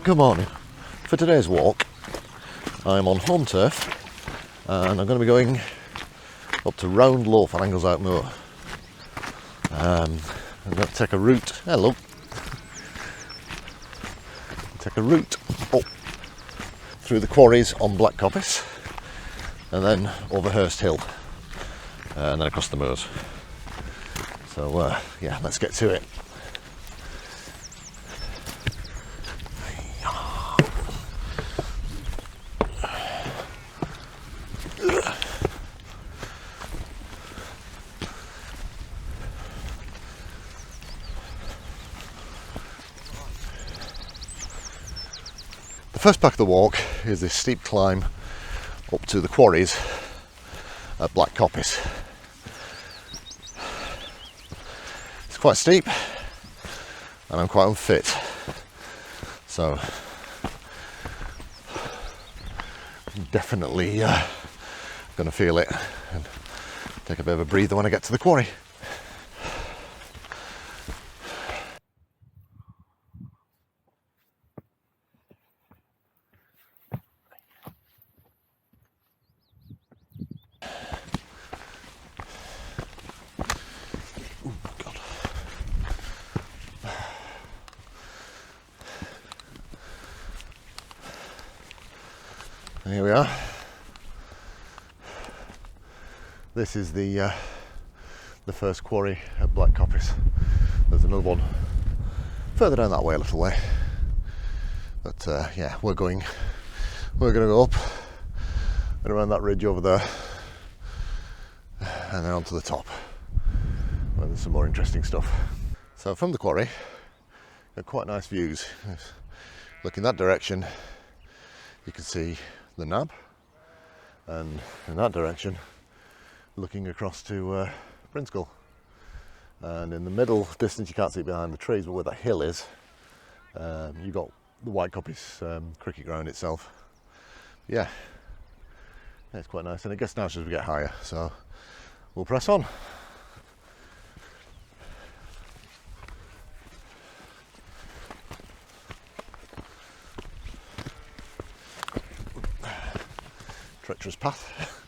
Good morning. For today's walk, I'm on home turf and I'm going to be going up to Round Loaf on Anglezarke moor. I'm going to take a route. Hello. Take a route up through the quarries on Black Coppice and then over Hurst Hill and then across the moors. So yeah, let's get to it. The first part of the walk is this steep climb up to the quarries at Black Coppice. It's quite steep and I'm quite unfit, so definitely going to feel it and take a bit of a breather when I get to the quarry. Here we are. This is the first quarry at Black Coppice. There's another one further down that way a little way. But yeah, we're going to go up and around that ridge over there, and then onto the top where there's some more interesting stuff. So from the quarry, got quite nice views. Look in that direction, you can see the nab, and in that direction looking across to Brinskull, and in the middle distance you can't see it behind the trees, but where that hill is, you've got the White Coppice cricket ground itself. Yeah, it's quite nice, and it gets nicer as we get higher, so we'll press on. Treacherous path.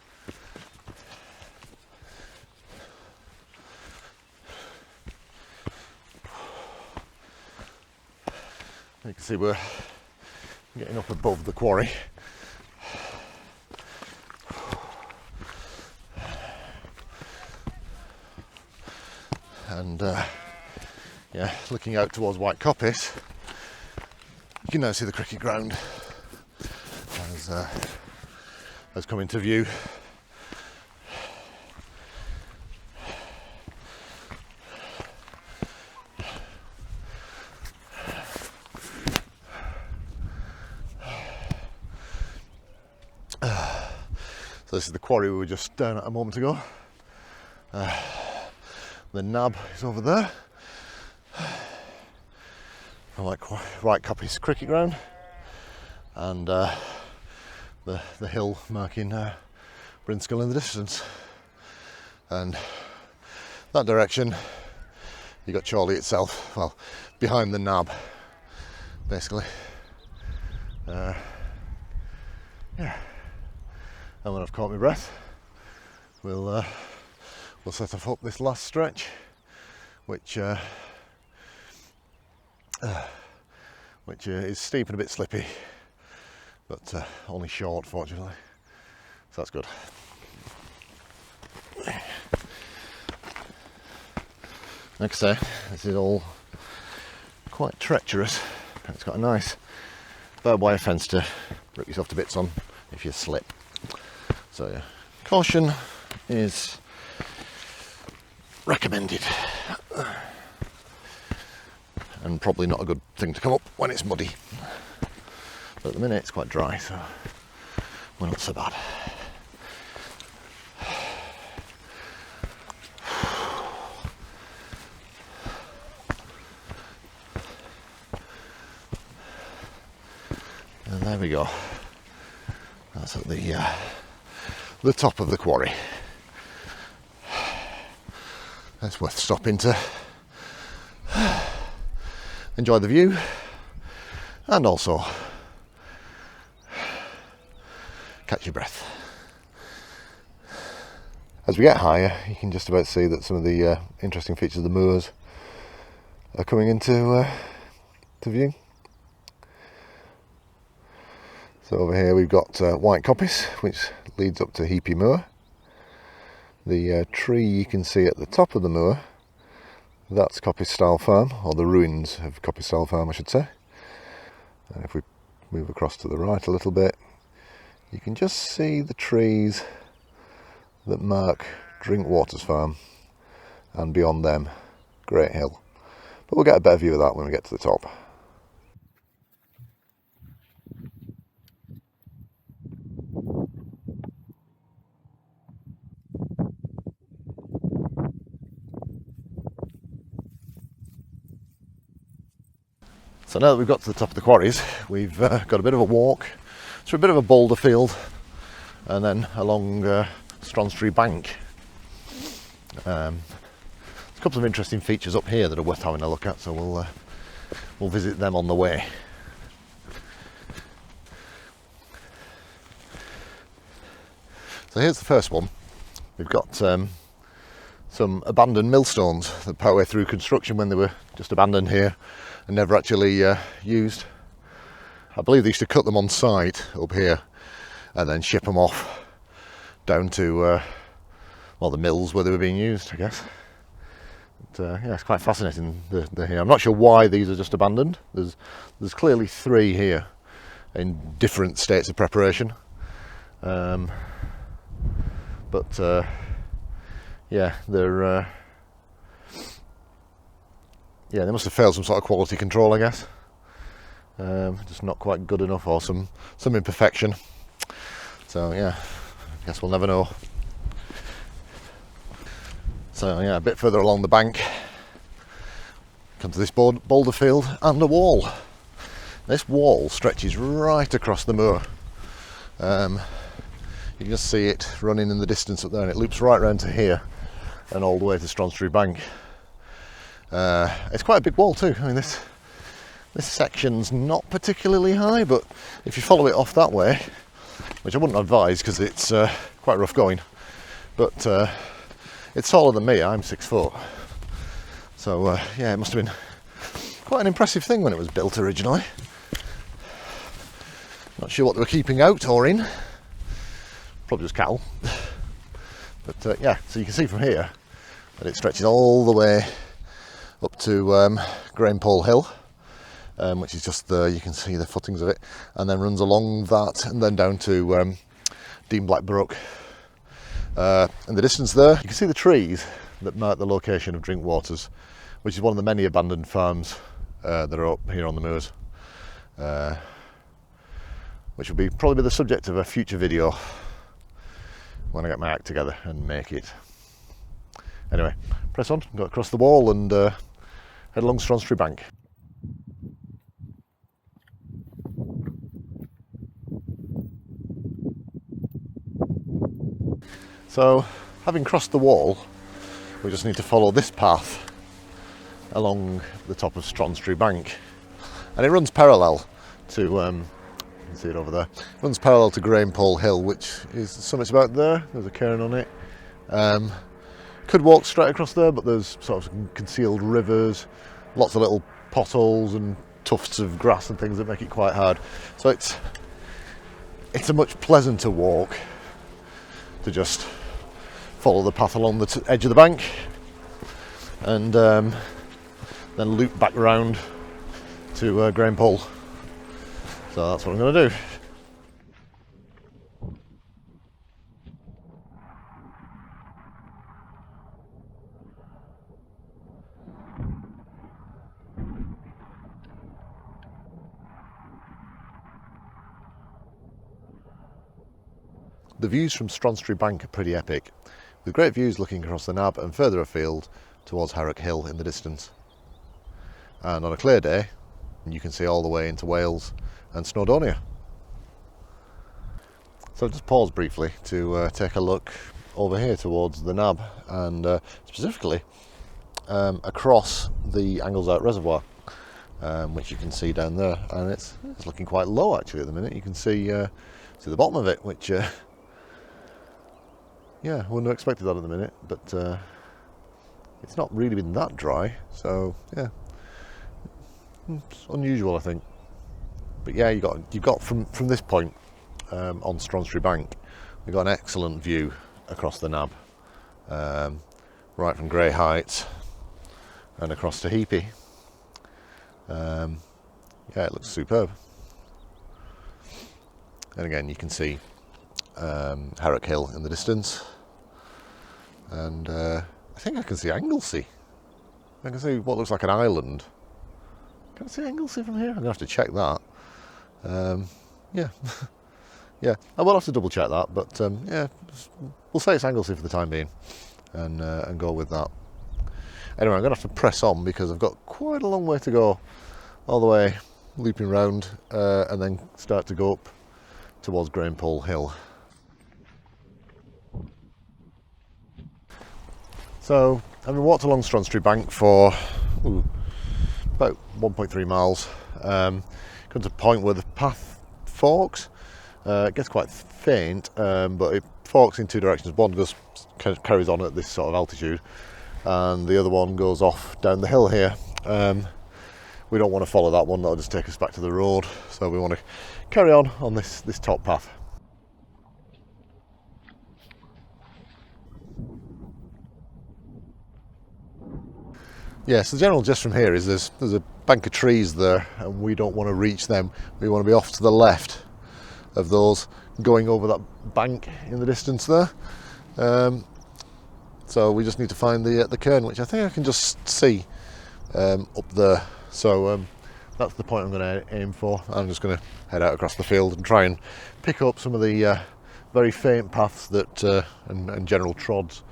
You can see we're getting up above the quarry. And yeah, looking out towards White Coppice, you can now see the cricket ground has come into view. So this is the quarry we were just down at a moment ago. The nab is over there. I like White Coppice cricket ground, and the hill marking Brinskull in the distance, and that direction you got Chorley itself, well, behind the nab basically. Yeah, and when I've caught my breath, we'll set off up this last stretch, which is steep and a bit slippy, but only short, fortunately, so that's good. Like I say, this is all quite treacherous. It's got a nice barbed wire fence to rip yourself to bits on if you slip. So yeah, caution is recommended, and probably not a good thing to come up when it's muddy. But at the minute it's quite dry, so we're not so bad. And there we go. That's at the top of the quarry. That's worth stopping to enjoy the view and also catch your breath. As we get higher, you can just about see that some of the interesting features of the moors are coming into to view. So over here we've got White Coppice, which leads up to Heapy Moor. The tree you can see at the top of the moor, that's Coppice Style Farm, or the ruins of Coppice Style Farm I should say. And if we move across to the right a little bit, you can just see the trees that mark Drinkwater's farm, and beyond them, Great Hill. But we'll get a better view of that when we get to the top. So now that we've got to the top of the quarries, we've got a bit of a walk through a bit of a boulder field and then along Stronstree Bank. There's a couple of interesting features up here that are worth having a look at, so we'll visit them on the way. So here's the first one. We've got some abandoned millstones that partway through construction, when they were just abandoned here and never actually used. I believe they used to cut them on site up here and then ship them off down to well, the mills where they were being used, I guess. But, yeah, it's quite fascinating. They're here. I'm not sure why these are just abandoned. There's clearly 3 here in different states of preparation. But yeah, they're yeah, they must have failed some sort of quality control, I guess. Just not quite good enough, or some imperfection. So yeah, I guess we'll never know. So yeah, a bit further along the bank, come to this boulder field and a wall. This wall stretches right across the moor. You can just see it running in the distance up there, and it loops right round to here and all the way to Stronstree Bank. It's quite a big wall too. I mean, this section's not particularly high, but if you follow it off that way, which I wouldn't advise because it's quite rough going, but it's taller than me. I'm 6 foot, so yeah, it must have been quite an impressive thing when it was built originally. Not sure what they were keeping out or in. Probably just cattle. But yeah, so you can see from here that it stretches all the way up to Grainpole Hill, which is just there. You can see the footings of it, and then runs along that and then down to Dean Blackbrook. In the distance there, you can see the trees that mark the location of Drinkwaters, which is one of the many abandoned farms that are up here on the moors, which will probably be the subject of a future video when I get my act together and make it. Anyway, press on, go across the wall and head along Stronstree Bank. So, having crossed the wall, we just need to follow this path along the top of Stronstree Bank, and it runs parallel to you can see it over there. It runs parallel to Grainpole Hill, which is the summit's about there. There's a cairn on it. Could walk straight across there, but there's sort of concealed rivers, lots of little potholes and tufts of grass and things that make it quite hard. So it's a much pleasanter walk to just follow the path along the edge of the bank and then loop back round to Grainpole. So that's what I'm going to do. The views from Stronstree Bank are pretty epic, with great views looking across the Nab and further afield towards Harrock Hill in the distance. And on a clear day, you can see all the way into Wales and Snowdonia. So I'll just pause briefly to take a look over here towards the Nab and specifically across the Anglezarke Reservoir. which you can see down there, and it's looking quite low actually at the minute. You can see the bottom of it, which yeah, I wouldn't have expected that at the minute, but it's not really been that dry, so yeah, it's unusual I think. But yeah, you got from this point on Stronstry Bank, we got an excellent view across the nab, right from Grey Heights and across to Heapy. Yeah, it looks superb. And again, you can see Herrick Hill in the distance, and I think I can see Anglesey. I can see what looks like an island. Can I see Anglesey from here? I'm gonna have to check that. Yeah, yeah, I will have to double check that, but yeah, we'll say it's Anglesey for the time being, and go with that. Anyway, I'm gonna have to press on because I've got quite a long way to go, all the way looping round, and then start to go up towards Grainpole Hill. So, having walked along Stronstry Bank for about 1.3 miles, come to a point where the path forks. It gets quite faint, but it forks in two directions. One carries on at this sort of altitude, and the other one goes off down the hill here. We don't want to follow that one, that'll just take us back to the road, so we want to carry on this top path. Yeah, so the general gist from here is there's a bank of trees there, and we don't want to reach them. We want to be off to the left of those, going over that bank in the distance there. So we just need to find the cairn, which I think I can just see up there. So that's the point I'm going to aim for. I'm just going to head out across the field and try and pick up some of the very faint paths that and general trods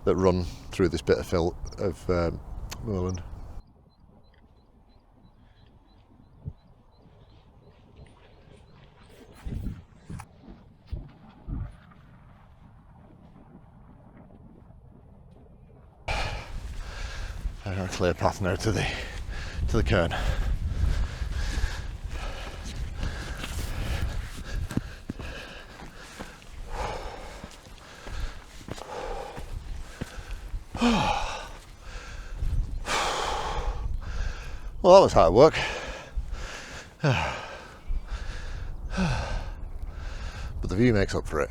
that run through this bit of moorland. I've got a clear path now to the cairn. Well, that was hard work. But the view makes up for it.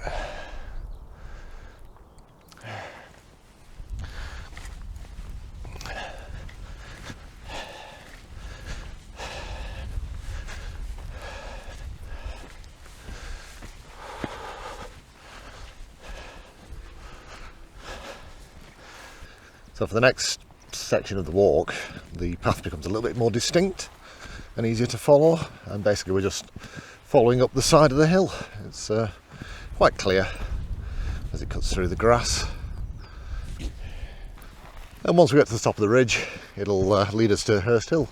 So for the next section of the walk, the path becomes a little bit more distinct and easier to follow, and basically we're just following up the side of the hill. It's quite clear as it cuts through the grass, and once we get to the top of the ridge, it'll lead us to Hurst Hill,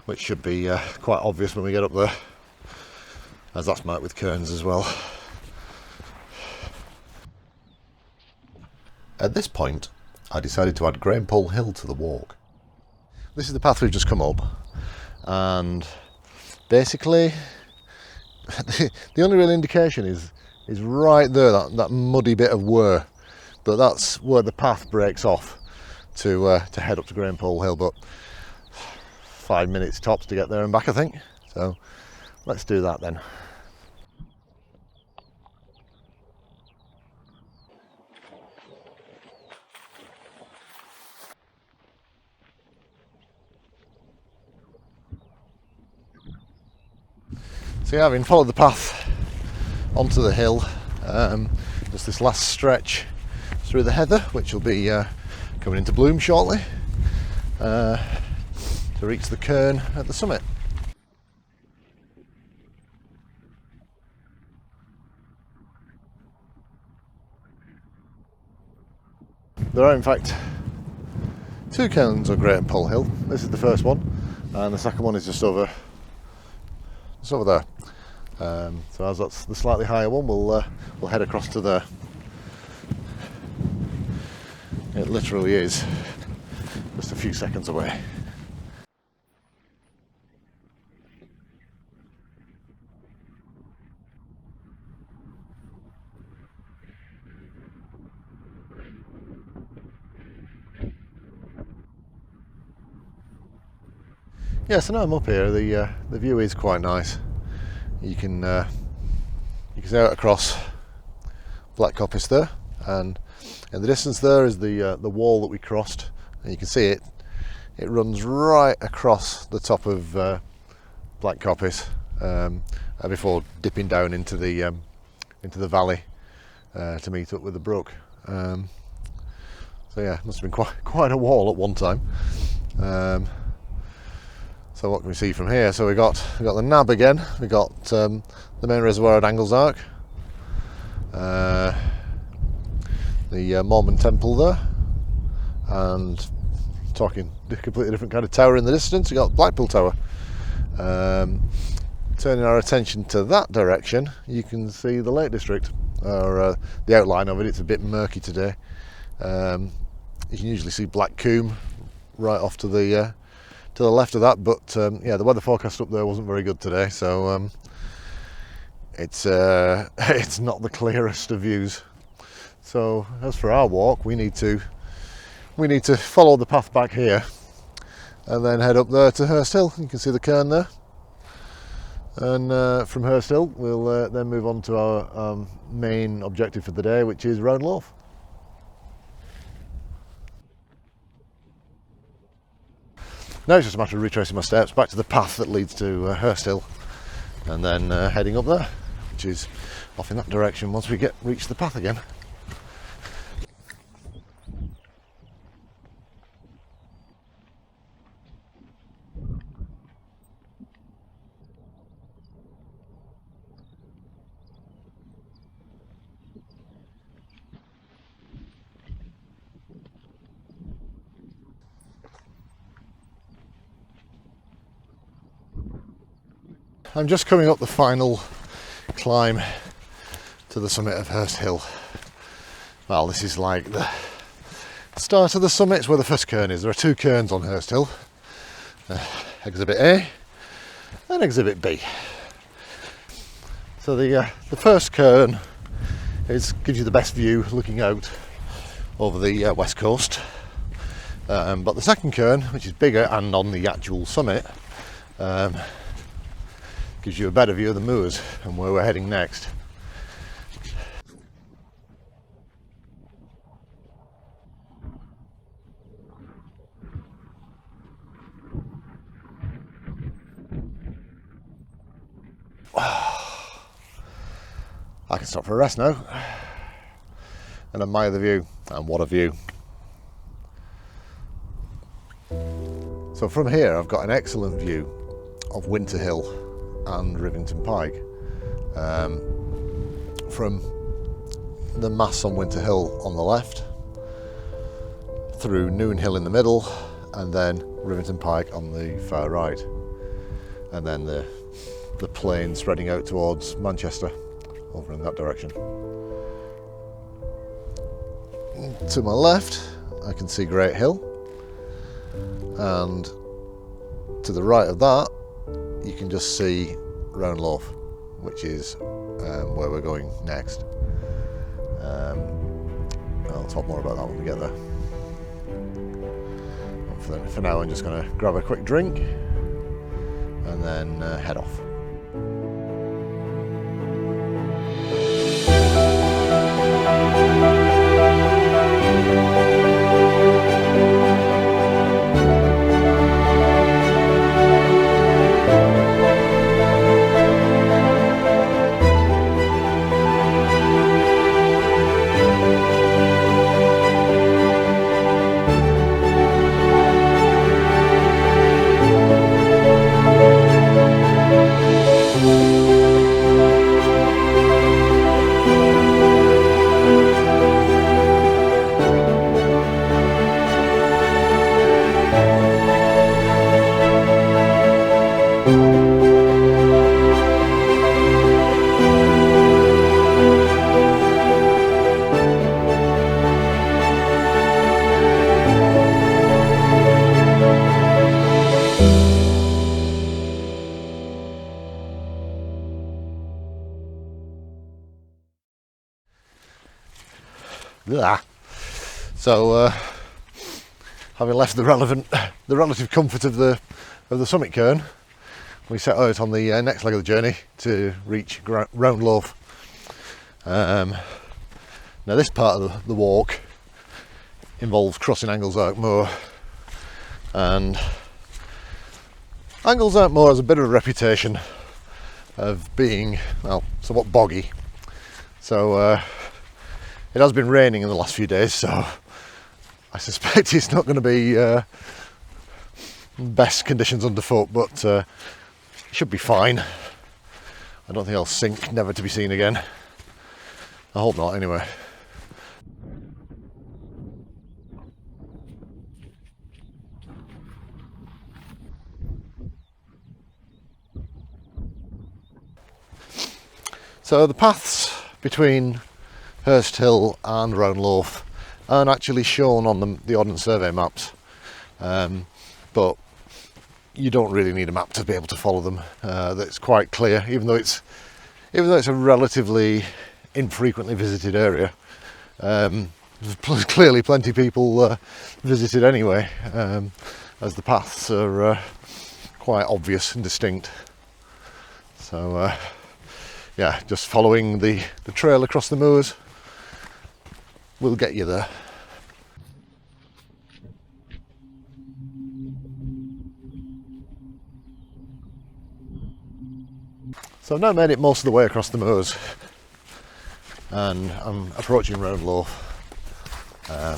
which should be quite obvious when we get up there, as that's marked with cairns as well. At this point, I decided to add Grainpole Hill to the walk. This is the path we've just come up, and basically the only real indication is right there, that muddy bit of Wear, but that's where the path breaks off to head up to Grainpole Hill, but 5 minutes tops to get there and back, I think. So let's do that then. So yeah, having followed the path onto the hill, just this last stretch through the heather, which will be coming into bloom shortly, to reach the cairn at the summit. There are in fact two cairns on Grainpole Hill. This is the first one, and the second one is just over there. So as that's the slightly higher one, we'll head across to there. It literally is just a few seconds away. Yeah, so now I'm up here, the view is quite nice. You can see out across Black Coppice there, and in the distance there is the wall that we crossed, and you can see it runs right across the top of Black Coppice before dipping down into the valley to meet up with the brook. So yeah, it must have been quite a wall at one time. So what can we see from here? So we got the nab again. We got the main reservoir at Anglezarke, the Mormon temple there, and talking a completely different kind of tower in the distance. We got Blackpool Tower. Turning our attention to that direction, you can see the Lake District, or the outline of it. It's a bit murky today. You can usually see Black Combe right off to the left of that, but yeah, the weather forecast up there wasn't very good today, so it's not the clearest of views. So as for our walk, we need to follow the path back here and then head up there to Hurst Hill. You can see the cairn there, and from Hurst Hill we'll then move on to our main objective for the day, which is Round Loaf. Now it's just a matter of retracing my steps back to the path that leads to Hurst Hill, and then heading up there, which is off in that direction once we reach the path again. I'm just coming up the final climb to the summit of Hurst Hill. Well, this is like the start of the summit. It's where the first cairn is. There are two cairns on Hurst Hill, Exhibit A and Exhibit B. So the first cairn gives you the best view looking out over the west coast, but the second cairn, which is bigger and on the actual summit, gives you a better view of the moors and where we're heading next. I can stop for a rest now and admire the view, and what a view. So from here I've got an excellent view of Winter Hill and Rivington Pike, from the mass on Winter Hill on the left, through Noon Hill in the middle, and then Rivington Pike on the far right, and then the plain spreading out towards Manchester over in that direction. To my left I can see Great Hill, and to the right of that you can just see Round Loaf, which is where we're going next. I'll talk more about that when we get there. But for now I'm just going to grab a quick drink and then head off. Ah. So having left the relative comfort of the summit cairn, we set out on the next leg of the journey to reach Round Loaf. Now this part of the walk involves crossing Anglezarke moor, and Anglezarke moor has a bit of a reputation of being, well, somewhat boggy. So it has been raining in the last few days, so I suspect it's not going to be best conditions underfoot, but it should be fine. I don't think I'll sink, never to be seen again. I hope not, anyway. So the paths between Hurst Hill and Round Loaf aren't actually shown on the Ordnance Survey maps, but you don't really need a map to be able to follow them. That's quite clear, even though it's a relatively infrequently visited area. There's clearly plenty of people visited anyway, as the paths are quite obvious and distinct. So yeah, just following the trail across the moors will get you there. So I've now made it most of the way across the moors, and I'm approaching Round Loaf. I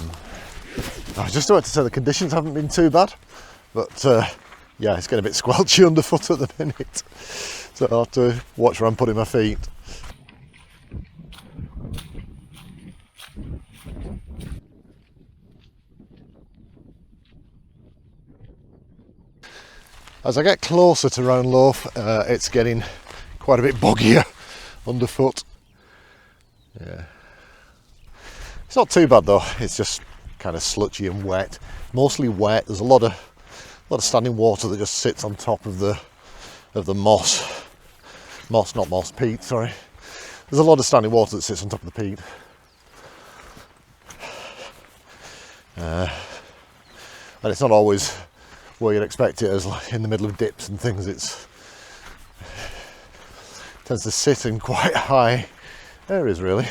was just about to say the conditions haven't been too bad, but yeah, it's getting a bit squelchy underfoot at the minute, so I'll have to watch where I'm putting my feet. As I get closer to Round Loaf, it's getting quite a bit boggier underfoot. Yeah, it's not too bad though. It's just kind of sludgy and wet, mostly wet. There's a lot of standing water that just sits on top of the peat. Sorry, there's a lot of standing water that sits on top of the peat. And it's not always where you'd expect it, as like in the middle of dips and things. It tends to sit in quite high areas, really.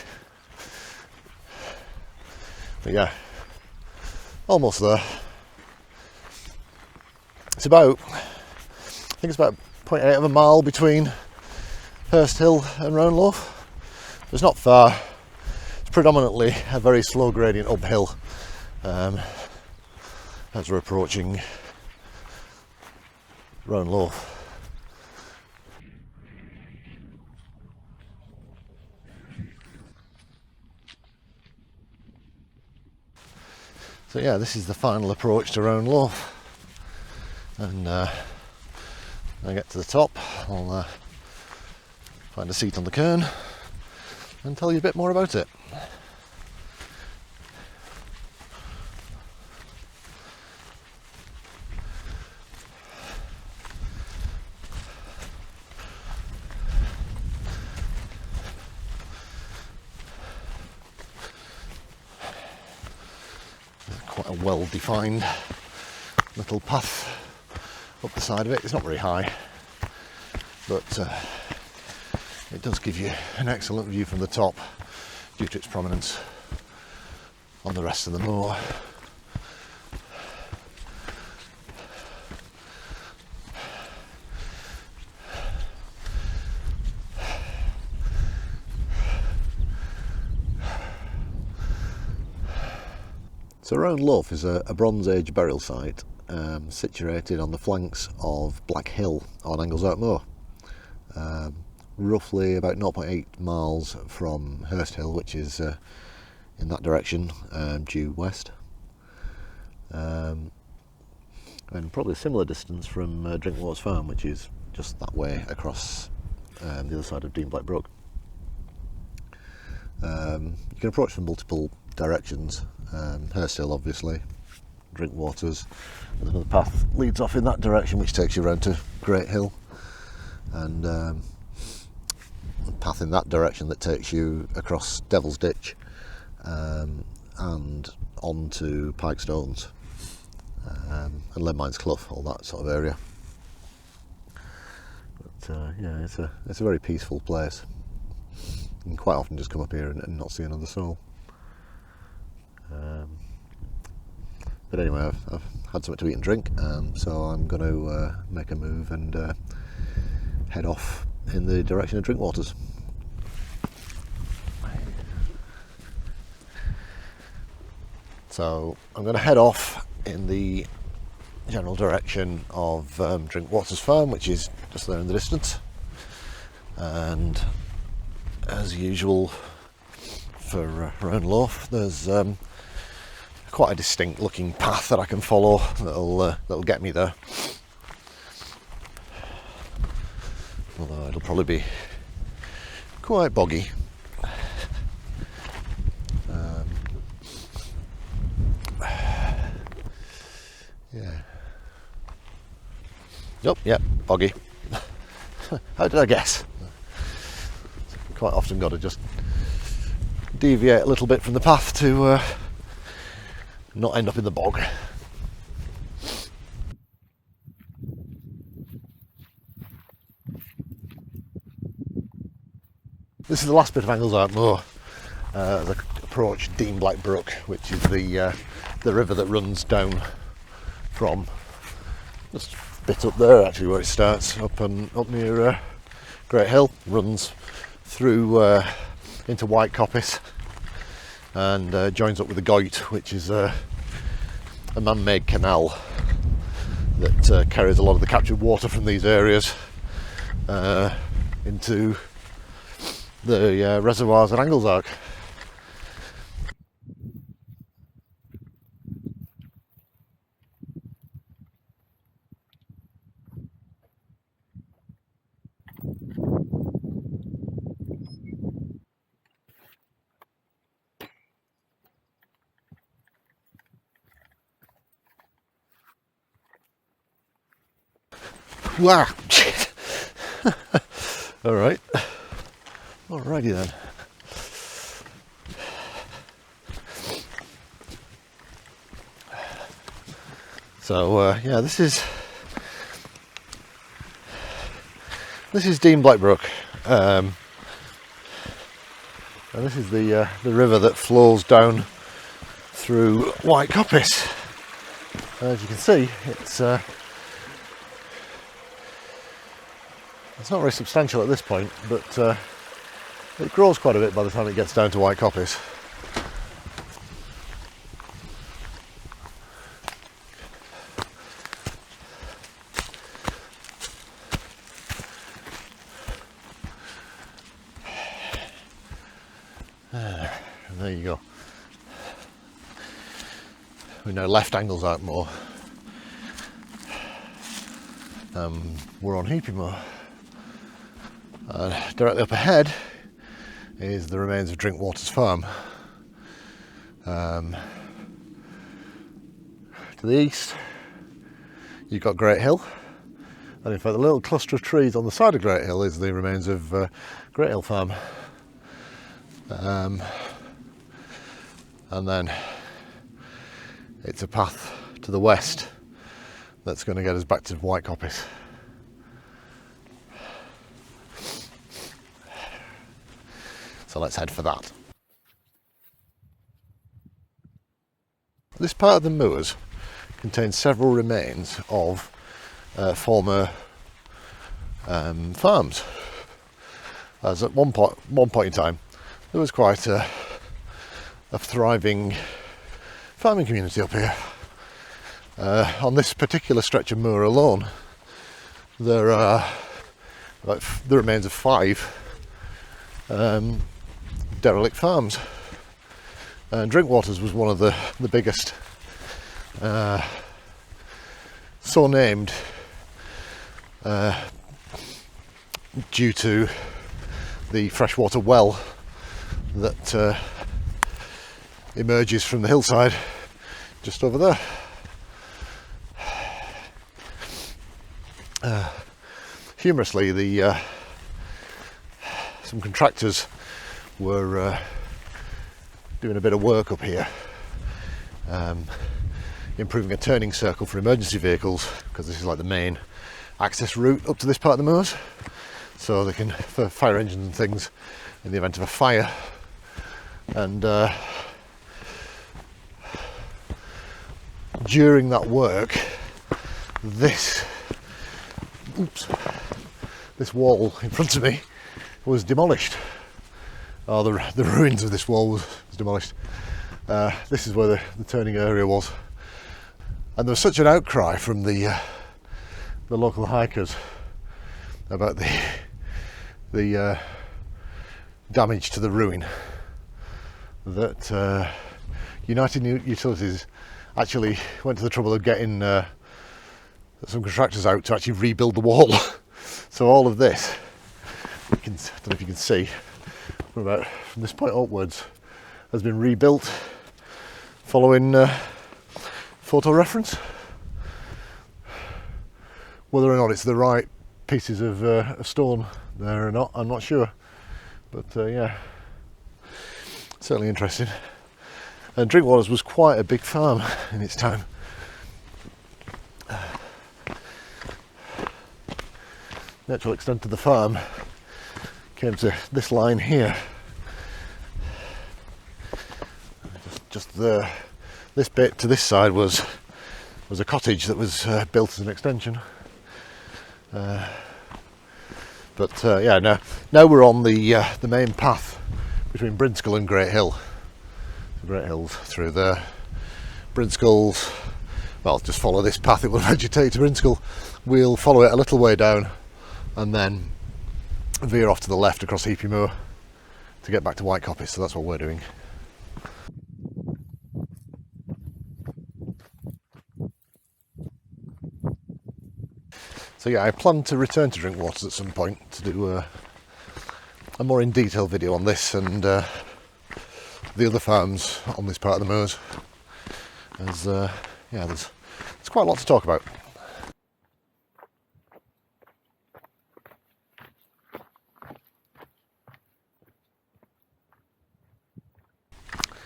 But yeah, almost there. It's about, I think it's about 0.8 of a mile between Hurst Hill and Round Loaf. It's not far. It's predominantly a very slow gradient uphill as we're approaching Round Loaf. So yeah, this is the final approach to Round Loaf, and when I get to the top, I'll find a seat on the cairn and tell you a bit more about it. Quite a well-defined little path up the side of it. It's not very high, but it does give you an excellent view from the top due to its prominence on the rest of the moor. So Round Loaf is a Bronze Age burial site situated on the flanks of Black Hill on Anglezarke moor, roughly about 0.8 miles from Hurst Hill, which is in that direction, due west, and probably a similar distance from Drinkwater's Farm, which is just that way across the other side of Black Brook. You can approach from multiple directions. Hurst Hill, obviously, Drinkwater's, and another path leads off in that direction which takes you around to Great Hill, and a path in that direction that takes you across Devil's Ditch, and on to Pikestones and Lead Mines Clough, all that sort of area. But yeah, it's a very peaceful place. You can quite often just come up here and not see another soul. But anyway, I've had something to eat and drink, so I'm going to make a move and head off in the direction of Drinkwaters. So I'm going to head off in the general direction of Drinkwaters Farm, which is just there in the distance. And as usual for Round Loaf, there's quite a distinct looking path that I can follow that'll get me there. Although it'll probably be quite boggy. Yeah. Nope, yep, boggy. How did I guess? Quite often got to just deviate a little bit from the path to not end up in the bog. This is the last bit of Anglezarke moor as I approach Dean Black Brook, which is the river that runs down from just a bit up there, actually, where it starts up near Great Hill, runs through into White Coppice and joins up with the Goyt, which is a man-made canal that carries a lot of the captured water from these areas into the reservoirs at Anglezarke. Wow! Alright. Alrighty then. So yeah, this is Dean Black Brook, and this is the river that flows down through White Coppice. As you can see, it's not very substantial at this point, but it grows quite a bit by the time it gets down to White Coppice. And there you go. We now left Anglezarke moor. We're on Heapy Moor. Directly up ahead is the remains of Drinkwaters Farm. To the east, you've got Great Hill, and in fact, the little cluster of trees on the side of Great Hill is the remains of Great Hill Farm. And then it's a path to the west that's going to get us back to White Coppice. So let's head for that. This part of the moors contains several remains of former farms. As at one point in time, there was quite a thriving farming community up here. On this particular stretch of moor alone, there are the remains of 5 derelict farms, and Drinkwaters was one of the biggest, so named due to the freshwater well that emerges from the hillside just over there. Humorously, some contractors were doing a bit of work up here, improving a turning circle for emergency vehicles, because this is like the main access route up to this part of the moors, so they can, for fire engines and things, in the event of a fire. And during that work, this wall in front of me was demolished. Oh, the ruins of this wall was demolished. This is where the turning area was, and there was such an outcry from the local hikers about the damage to the ruin that United Utilities actually went to the trouble of getting some contractors out to actually rebuild the wall. So all of this, I don't know if you can see, from this point upwards, has been rebuilt following photo reference. Whether or not it's the right pieces of stone there or not, I'm not sure. But yeah, certainly interesting. And Drinkwaters was quite a big farm in its time. The actual extent of the farm came to this line here. Just this bit to this side was a cottage that was built as an extension. But yeah, now we're on the main path between Brinskull and Great Hill. Great Hill's through there. Brinskull's, well, just follow this path, it will vegetate to Brinskull. We'll follow it a little way down and then veer off to the left across Heapy Moor to get back to White Coppice, so that's what we're doing. So yeah, I plan to return to Drinkwaters at some point to do a more in detail video on this and the other farms on this part of the moors, as yeah, there's quite a lot to talk about.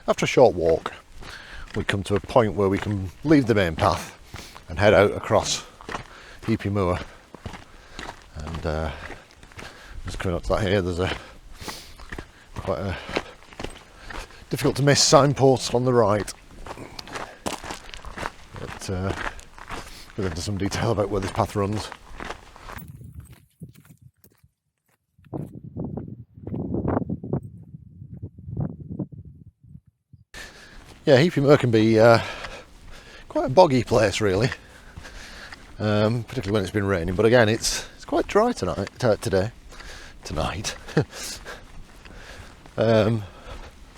After a short walk, we come to a point where we can leave the main path and head out across Heapy Moor. And just coming up to that here, there's quite a difficult to miss signpost on the right. But we'll go into some detail about where this path runs. Yeah, Heapy Moor can be quite a boggy place, really, particularly when it's been raining. But again, it's quite dry today.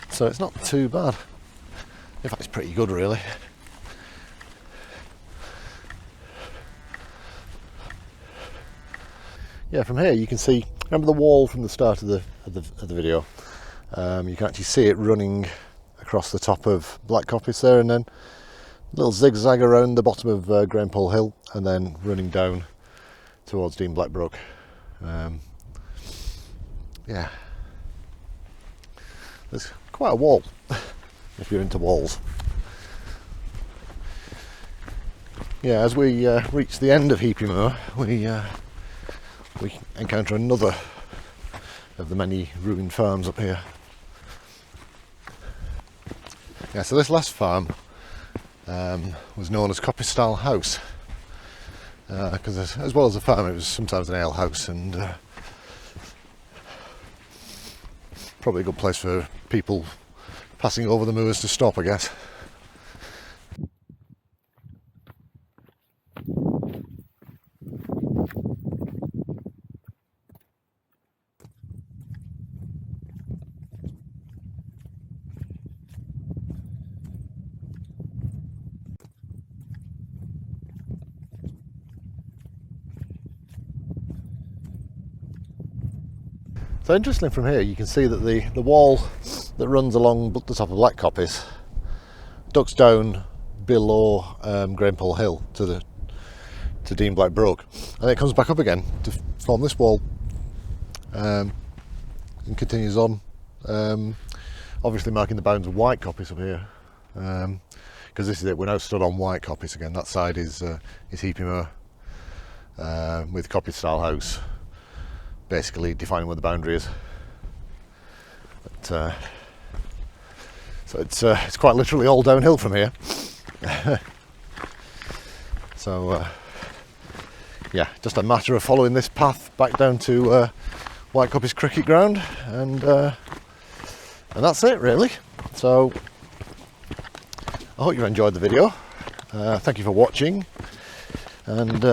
So it's not too bad. In fact, it's pretty good, really. Yeah, from here you can see. Remember the wall from the start of the video? You can actually see it running across the top of Black Coppice there, and then a little zigzag around the bottom of Grainpole Hill, and then running down towards Dean Blackbrook. Yeah, there's quite a wall if you're into walls. Yeah, as we reach the end of Heapy Moor, we encounter another of the many ruined farms up here. Yeah, so this last farm was known as Coppice Style House, because as well as a farm, it was sometimes an ale house, and probably a good place for people passing over the moors to stop, I guess. So interestingly, from here you can see that the wall that runs along the top of Black Coppice ducks down below Grainpole Hill to Dean Blackbrook, and it comes back up again to form this wall, and continues on obviously marking the bounds of White Coppice up here, because this is it. We're now stood on White Coppice again. That side is heapy moor, with Coppice style house, basically defining where the boundary is. But, so it's quite literally all downhill from here. So yeah, just a matter of following this path back down to White Coppice cricket ground, and that's it really. So I hope you enjoyed the video. Thank you for watching, and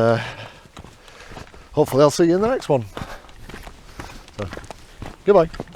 hopefully I'll see you in the next one. So goodbye.